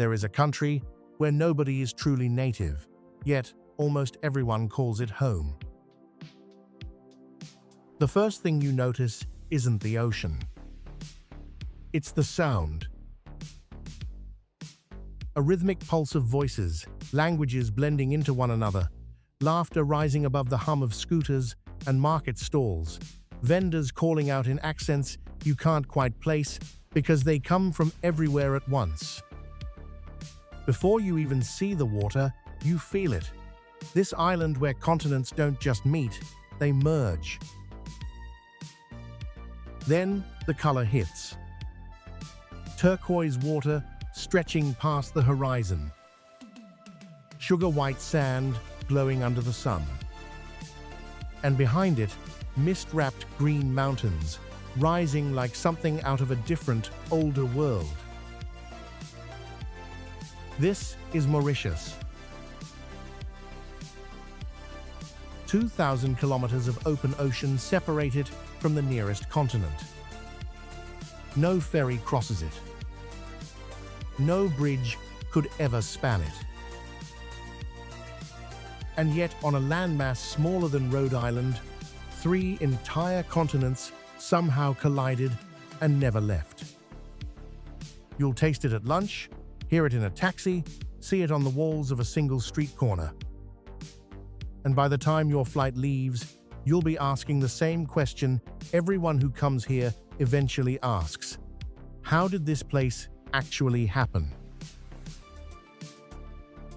There is a country where nobody is truly native, yet almost everyone calls it home. The first thing you notice isn't the ocean. It's the sound. A rhythmic pulse of voices, languages blending into one another, laughter rising above the hum of scooters and market stalls, vendors calling out in accents you can't quite place because they come from everywhere at once. Before you even see the water, you feel it. This island where continents don't just meet, they merge. Then the color hits. Turquoise water stretching past the horizon. Sugar white sand glowing under the sun. And behind it, mist-wrapped green mountains, rising like something out of a different, older world. This is Mauritius. 2,000 kilometers of open ocean separate it from the nearest continent. No ferry crosses it. No bridge could ever span it. And yet, on a landmass smaller than Rhode Island, 3 entire continents somehow collided and never left. You'll taste it at lunch, hear it in a taxi, see it on the walls of a single street corner. And by the time your flight leaves, you'll be asking the same question everyone who comes here eventually asks. How did this place actually happen?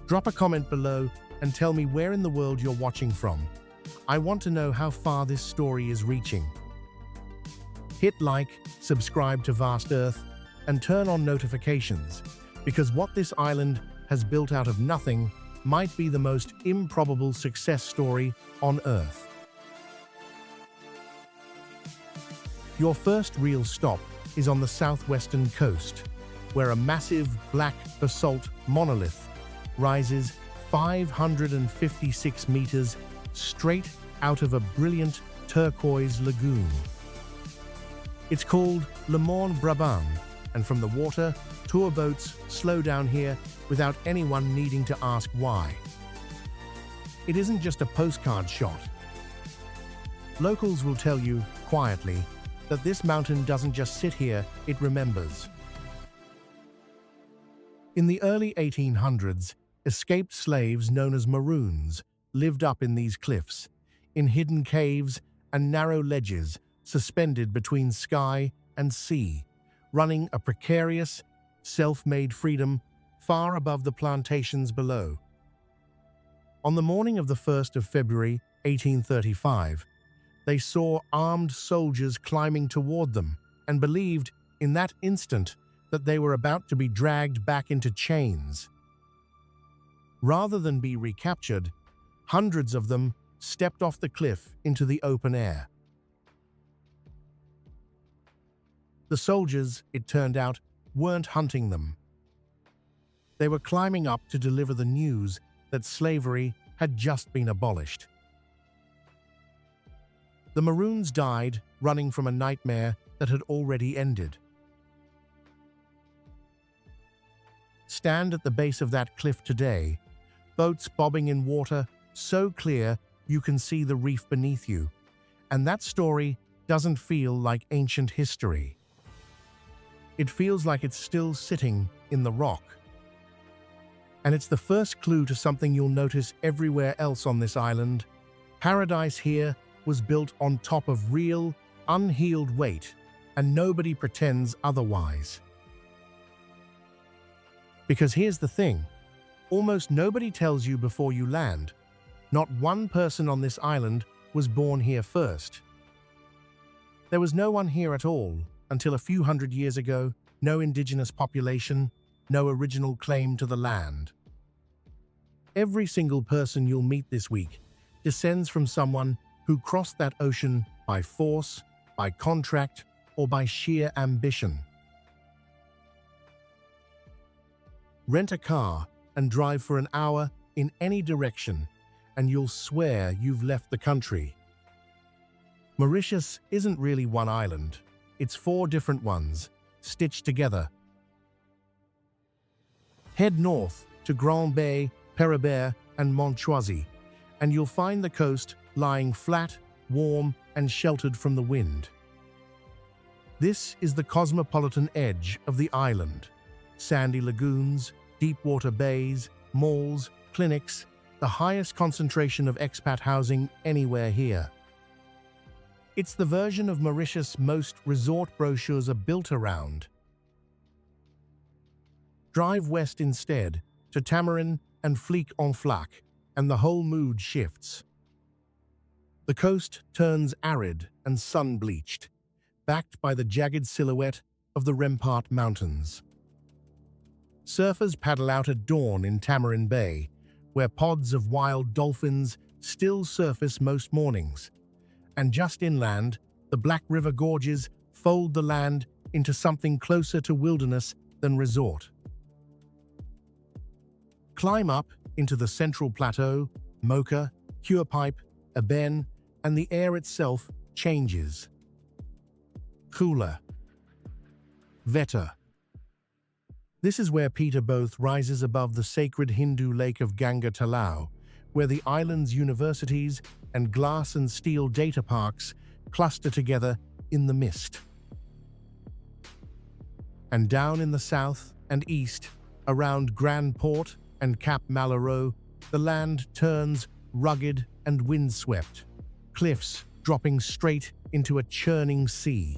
Drop a comment below and tell me where in the world you're watching from. I want to know how far this story is reaching. Hit like, subscribe to Vast Earth, and turn on notifications, because what this island has built out of nothing might be the most improbable success story on Earth. Your first real stop is on the southwestern coast, where a massive black basalt monolith rises 556 meters straight out of a brilliant turquoise lagoon. It's called Le Morne, and from the water, tour boats slow down here without anyone needing to ask why. It isn't just a postcard shot. Locals will tell you, quietly, that this mountain doesn't just sit here, it remembers. In the early 1800s, escaped slaves known as maroons lived up in these cliffs, in hidden caves and narrow ledges suspended between sky and sea, running a precarious, self-made freedom far above the plantations below. On the morning of the 1st of February, 1835, they saw armed soldiers climbing toward them and believed, in that instant, that they were about to be dragged back into chains. Rather than be recaptured, hundreds of them stepped off the cliff into the open air. The soldiers, it turned out, weren't hunting them. They were climbing up to deliver the news that slavery had just been abolished. The Maroons died running from a nightmare that had already ended. Stand at the base of that cliff today, boats bobbing in water so clear you can see the reef beneath you, and that story doesn't feel like ancient history. It feels like it's still sitting in the rock. And it's the first clue to something you'll notice everywhere else on this island. Paradise here was built on top of real, unhealed weight, and nobody pretends otherwise. Because here's the thing, almost nobody tells you before you land. Not one person on this island was born here first. There was no one here at all until a few hundred years ago, no indigenous population, no original claim to the land. Every single person you'll meet this week descends from someone who crossed that ocean by force, by contract, or by sheer ambition. Rent a car and drive for an hour in any direction, and you'll swear you've left the country. Mauritius isn't really one island. It's 4 different ones, stitched together. Head north to Grand Bay, Peribere, and Montchoisy, and you'll find the coast lying flat, warm, and sheltered from the wind. This is the cosmopolitan edge of the island. Sandy lagoons, deep water bays, malls, clinics, the highest concentration of expat housing anywhere here. It's the version of Mauritius most resort brochures are built around. Drive west instead, to Tamarin and Fleek-en-Flac, and the whole mood shifts. The coast turns arid and sun-bleached, backed by the jagged silhouette of the Rempart Mountains. Surfers paddle out at dawn in Tamarin Bay, where pods of wild dolphins still surface most mornings. And just inland, the Black River gorges fold the land into something closer to wilderness than resort. Climb up into the Central Plateau, Mocha, Curepipe, Eben, and the air itself changes. Cooler. Vetter. This is where Peter Both rises above the sacred Hindu lake of Ganga Talao, where the island's universities and glass and steel data parks cluster together in the mist. And down in the south and east, around Grand Port and Cap Malheureux, the land turns rugged and windswept, cliffs dropping straight into a churning sea.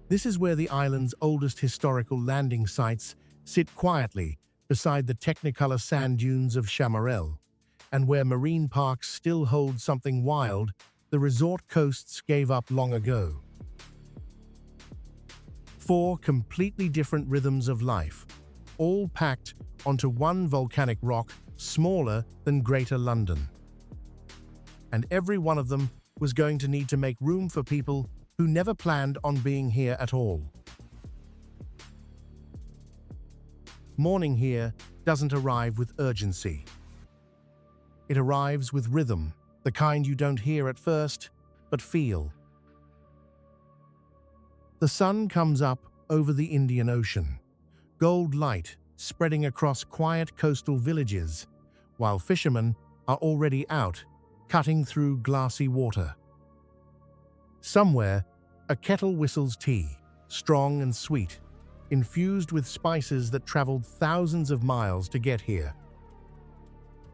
This is where the island's oldest historical landing sites sit quietly beside the Technicolor sand dunes of Chamarel, and where marine parks still hold something wild the resort coasts gave up long ago. 4 completely different rhythms of life, all packed onto one volcanic rock smaller than Greater London. And every one of them was going to need to make room for people who never planned on being here at all. Morning here doesn't arrive with urgency. It arrives with rhythm, the kind you don't hear at first, but feel. The sun comes up over the Indian Ocean, gold light spreading across quiet coastal villages, while fishermen are already out, cutting through glassy water. Somewhere, a kettle whistles tea, strong and sweet, infused with spices that traveled thousands of miles to get here.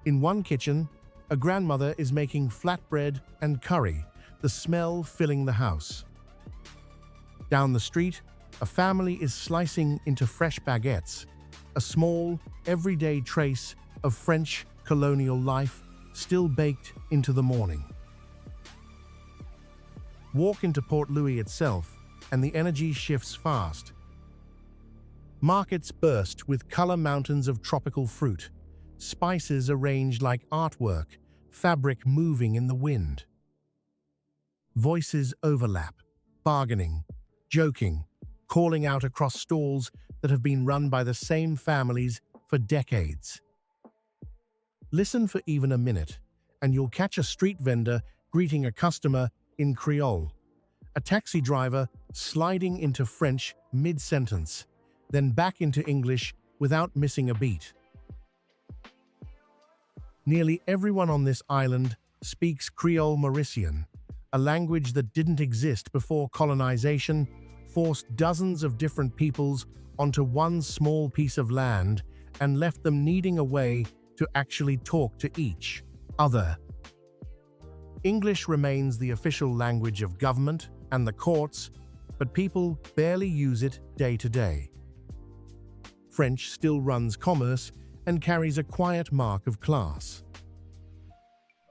In one kitchen, a grandmother is making flatbread and curry, the smell filling the house. Down the street, a family is slicing into fresh baguettes, a small, everyday trace of French colonial life still baked into the morning. Walk into Port Louis itself, and the energy shifts fast. Markets burst with color mountains of tropical fruit, spices arranged like artwork, fabric moving in the wind. Voices overlap, bargaining, joking, calling out across stalls that have been run by the same families for decades. Listen for even a minute, and you'll catch a street vendor greeting a customer in Creole, a taxi driver sliding into French mid-sentence, then back into English without missing a beat. Nearly everyone on this island speaks Creole Mauritian, a language that didn't exist before colonization forced dozens of different peoples onto one small piece of land and left them needing a way to actually talk to each other. English remains the official language of government and the courts, but people barely use it day to day. French still runs commerce and carries a quiet mark of class.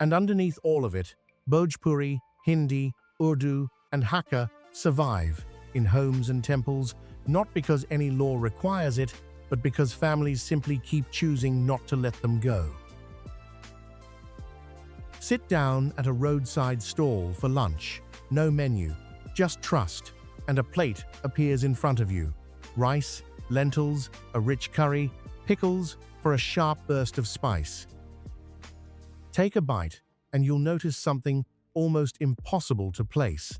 And underneath all of it, Bhojpuri, Hindi, Urdu, and Hakka survive in homes and temples, not because any law requires it, but because families simply keep choosing not to let them go. Sit down at a roadside stall for lunch, no menu, just trust, and a plate appears in front of you. Rice, lentils, a rich curry, pickles for a sharp burst of spice. Take a bite, and you'll notice something almost impossible to place.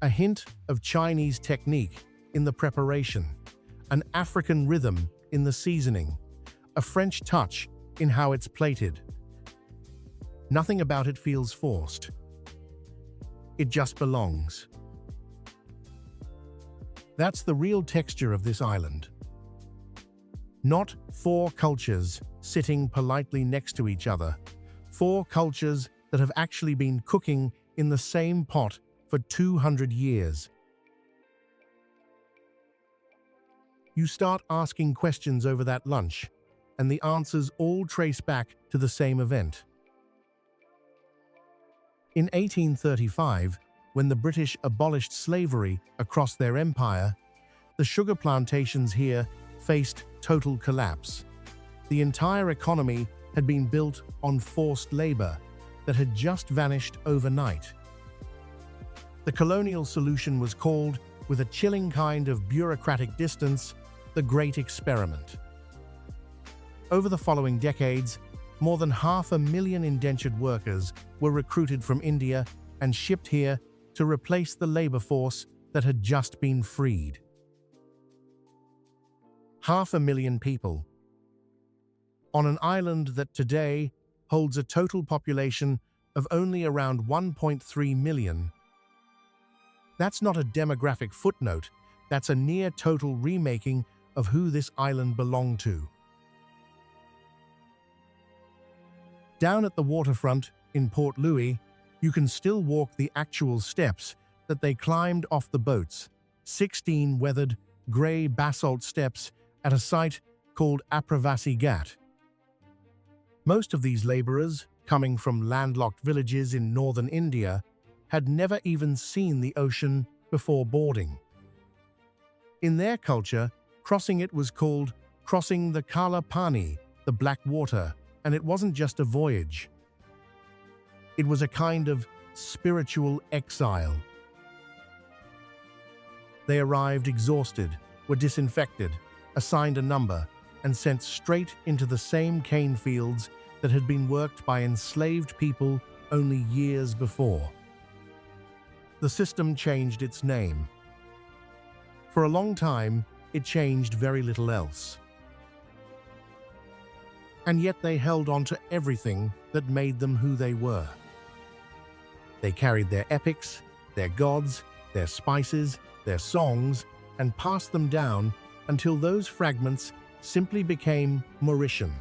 A hint of Chinese technique in the preparation, an African rhythm in the seasoning, a French touch in how it's plated. Nothing about it feels forced. It just belongs. That's the real texture of this island. Not four cultures sitting politely next to each other. Four cultures that have actually been cooking in the same pot for 200 years. You start asking questions over that lunch, and the answers all trace back to the same event. In 1835, when the British abolished slavery across their empire, the sugar plantations here faced total collapse. The entire economy had been built on forced labor that had just vanished overnight. The colonial solution was called, with a chilling kind of bureaucratic distance, the Great Experiment. Over the following decades, more than 500,000 indentured workers were recruited from India and shipped here to replace the labor force that had just been freed. 500,000 people. On an island that today holds a total population of only around 1.3 million. That's not a demographic footnote, that's a near-total remaking of who this island belonged to. Down at the waterfront in Port Louis, you can still walk the actual steps that they climbed off the boats, 16 weathered, grey basalt steps at a site called Aapravasi Ghat. Most of these labourers, coming from landlocked villages in northern India, had never even seen the ocean before boarding. In their culture, crossing it was called crossing the Kala Pani, the Black Water, and it wasn't just a voyage. It was a kind of spiritual exile. They arrived exhausted, were disinfected, assigned a number, and sent straight into the same cane fields that had been worked by enslaved people only years before. The system changed its name. For a long time, it changed very little else. And yet they held on to everything that made them who they were. They carried their epics, their gods, their spices, their songs, and passed them down until those fragments simply became Mauritian.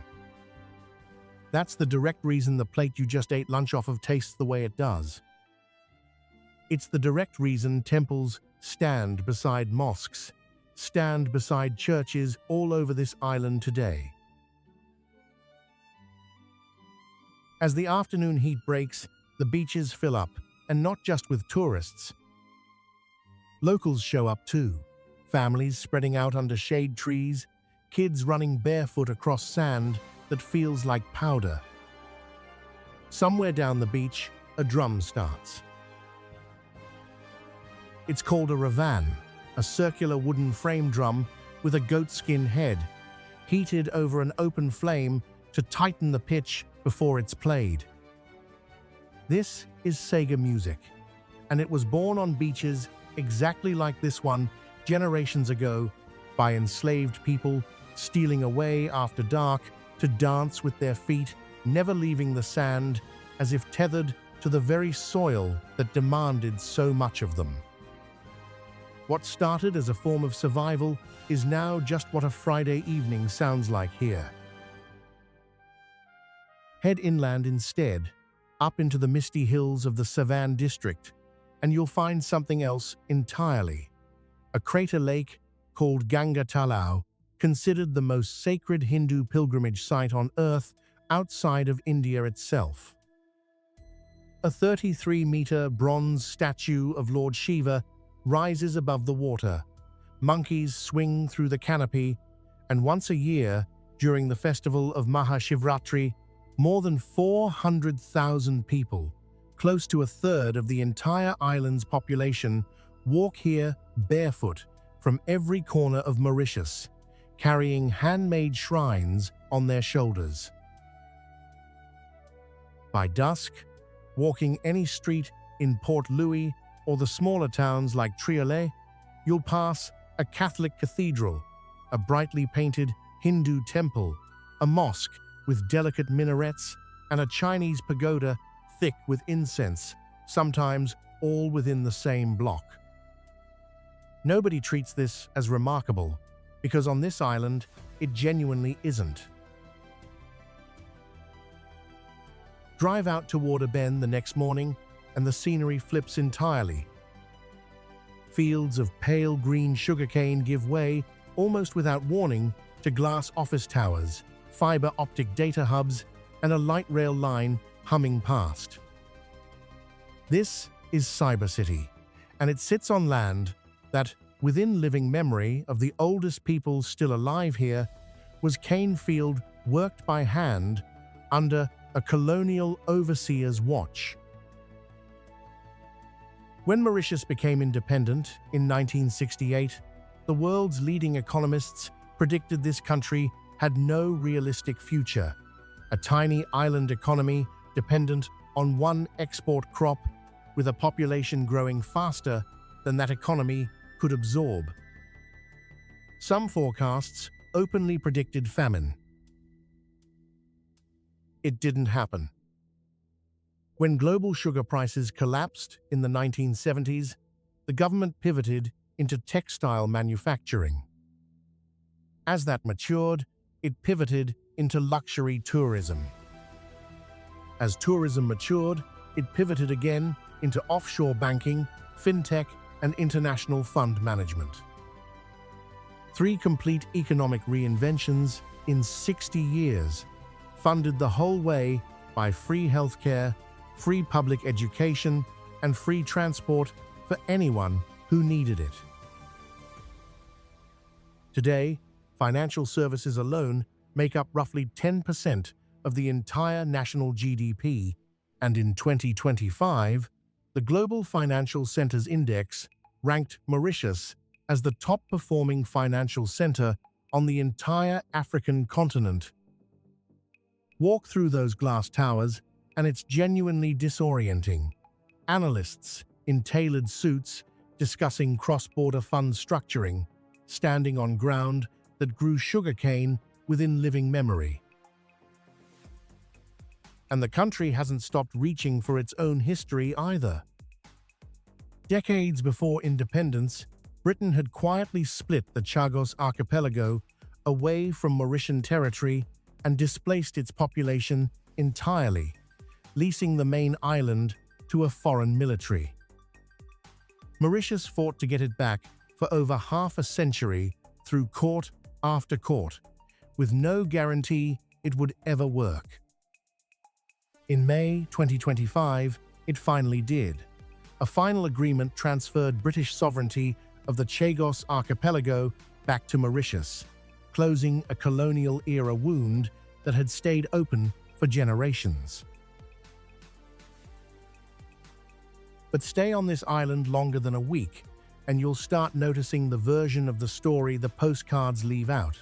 That's the direct reason the plate you just ate lunch off of tastes the way it does. It's the direct reason temples stand beside mosques, stand beside churches all over this island today. As the afternoon heat breaks, the beaches fill up, and not just with tourists. Locals show up too, families spreading out under shade trees, kids running barefoot across sand that feels like powder. Somewhere down the beach, a drum starts. It's called a ravan, a circular wooden frame drum with a goatskin head, heated over an open flame to tighten the pitch before it's played. This is Sega music, and it was born on beaches exactly like this one generations ago by enslaved people stealing away after dark to dance with their feet, never leaving the sand, as if tethered to the very soil that demanded so much of them. What started as a form of survival is now just what a Friday evening sounds like here. Head inland instead, up into the misty hills of the Savan district, and you'll find something else entirely. A crater lake called Ganga Talao, considered the most sacred Hindu pilgrimage site on Earth outside of India itself. A 33-meter bronze statue of Lord Shiva rises above the water. Monkeys swing through the canopy, and once a year, during the festival of Mahashivratri, more than 400,000 people, close to a third of the entire island's population, walk here barefoot from every corner of Mauritius, carrying handmade shrines on their shoulders. By dusk, walking any street in Port Louis or the smaller towns like Triolet, you'll pass a Catholic cathedral, a brightly painted Hindu temple, a mosque with delicate minarets, and a Chinese pagoda thick with incense, sometimes all within the same block. Nobody treats this as remarkable, because on this island, it genuinely isn't. Drive out toward a bend the next morning, and the scenery flips entirely. Fields of pale green sugarcane give way, almost without warning, to glass office towers, fiber optic data hubs, and a light rail line humming past. This is Cyber City, and it sits on land that, within living memory of the oldest people still alive here, was cane field worked by hand under a colonial overseer's watch. When Mauritius became independent in 1968, the world's leading economists predicted this country had no realistic future. A tiny island economy dependent on one export crop, with a population growing faster than that economy could absorb. Some forecasts openly predicted famine. It didn't happen. When global sugar prices collapsed in the 1970s, the government pivoted into textile manufacturing. As that matured, it pivoted into luxury tourism. As tourism matured, it pivoted again into offshore banking, fintech, and international fund management. 3 complete economic reinventions in 60 years, funded the whole way by free healthcare, free public education, and free transport for anyone who needed it. Today, financial services alone make up roughly 10% of the entire national GDP, and in 2025, the Global Financial Centers Index ranked Mauritius as the top-performing financial center on the entire African continent. Walk through those glass towers, and it's genuinely disorienting. Analysts in tailored suits discussing cross-border fund structuring, standing on ground that grew sugarcane within living memory. And the country hasn't stopped reaching for its own history either. Decades before independence, Britain had quietly split the Chagos archipelago away from Mauritian territory and displaced its population entirely, leasing the main island to a foreign military. Mauritius fought to get it back for over half a century through court after court, with no guarantee it would ever work. In May 2025, it finally did. A final agreement transferred British sovereignty of the Chagos archipelago back to Mauritius, closing a colonial-era wound that had stayed open for generations. But stay on this island longer than a week, and you'll start noticing the version of the story the postcards leave out.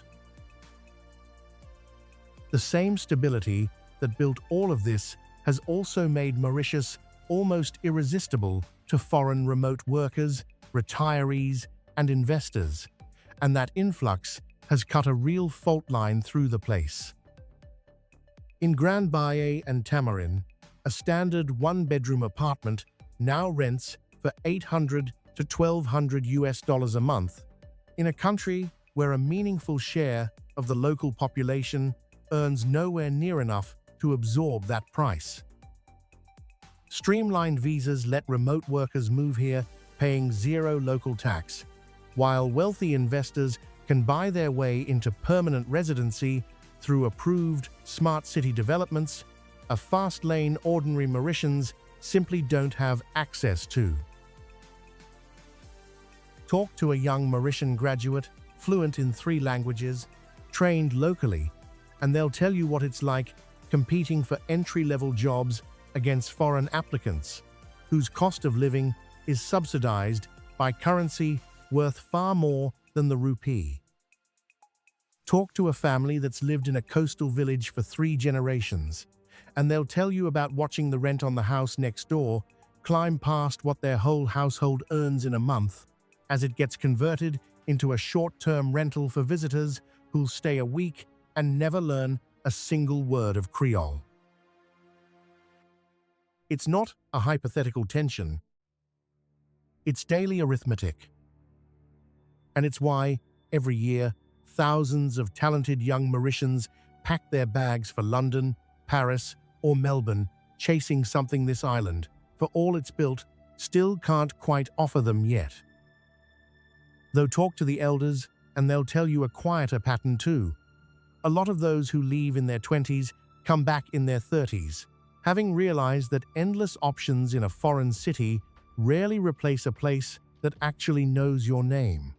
The same stability that built all of this has also made Mauritius almost irresistible to foreign remote workers, retirees, and investors, and that influx has cut a real fault line through the place. In Grand Baye and Tamarin, a standard one-bedroom apartment now rents for $800 to $1,200 a month, in a country where a meaningful share of the local population earns nowhere near enough to absorb that price. Streamlined visas let remote workers move here, paying zero local tax, while wealthy investors can buy their way into permanent residency through approved smart city developments, a fast lane ordinary Mauritians simply don't have access to. Talk to a young Mauritian graduate, fluent in 3 languages, trained locally, and they'll tell you what it's like competing for entry-level jobs against foreign applicants, whose cost of living is subsidized by currency worth far more than the rupee. Talk to a family that's lived in a coastal village for 3 generations, and they'll tell you about watching the rent on the house next door climb past what their whole household earns in a month as it gets converted into a short-term rental for visitors who'll stay a week and never learn a single word of Creole. It's not a hypothetical tension. It's daily arithmetic. And it's why, every year, thousands of talented young Mauritians pack their bags for London, Paris, or Melbourne, chasing something this island, for all it's built, still can't quite offer them yet. Though talk to the elders, and they'll tell you a quieter pattern too. A lot of those who leave in their 20s come back in their 30s, having realized that endless options in a foreign city rarely replace a place that actually knows your name.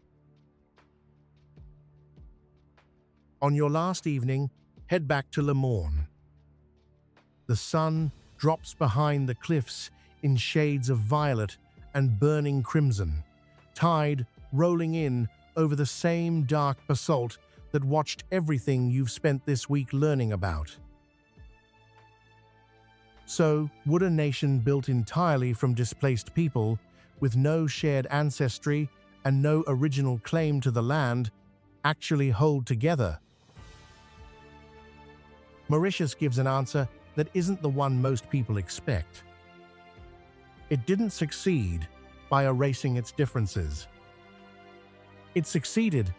On your last evening, head back to Morne. The sun drops behind the cliffs in shades of violet and burning crimson, tide rolling in over the same dark basalt that watched everything you've spent this week learning about. So, would a nation built entirely from displaced people, with no shared ancestry and no original claim to the land, actually hold together? Mauritius gives an answer that isn't the one most people expect. It didn't succeed by erasing its differences. It succeeded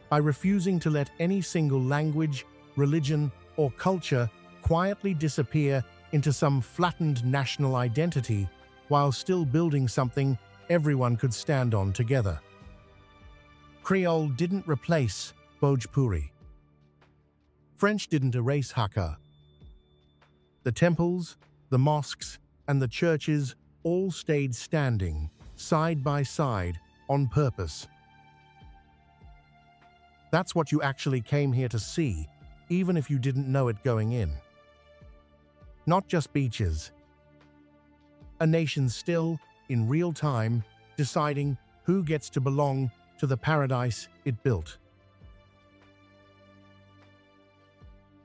by refusing to let any single language, religion, or culture quietly disappear into some flattened national identity while still building something everyone could stand on together. Creole didn't replace Bhojpuri. French didn't erase Hakka. The temples, the mosques, and the churches all stayed standing, side by side, on purpose. That's what you actually came here to see, even if you didn't know it going in. Not just beaches. A nation still, in real time, deciding who gets to belong to the paradise it built.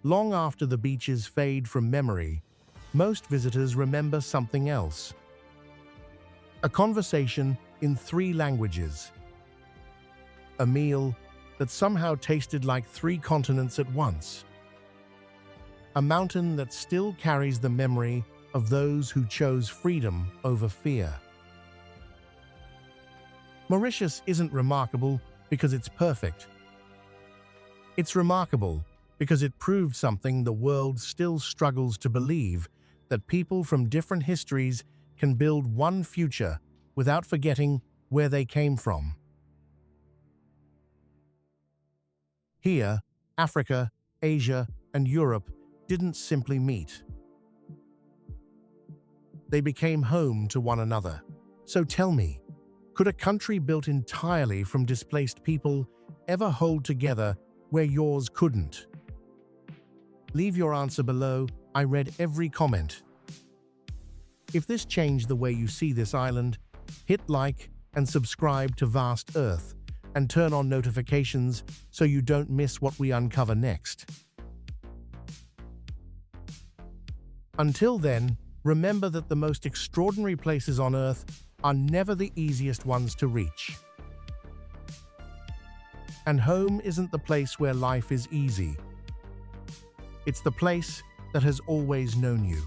Long after the beaches fade from memory, most visitors remember something else. A conversation in 3 languages. A meal that somehow tasted like 3 continents at once. A mountain that still carries the memory of those who chose freedom over fear. Mauritius isn't remarkable because it's perfect. It's remarkable because it proved something the world still struggles to believe, that people from different histories can build one future without forgetting where they came from. Here, Africa, Asia, and Europe didn't simply meet. They became home to one another. So tell me, could a country built entirely from displaced people ever hold together where yours couldn't? Leave your answer below. I read every comment. If this changed the way you see this island, hit like and subscribe to Vast Earth and turn on notifications so you don't miss what we uncover next. Until then, remember that the most extraordinary places on Earth are never the easiest ones to reach. And home isn't the place where life is easy. It's the place that has always known you.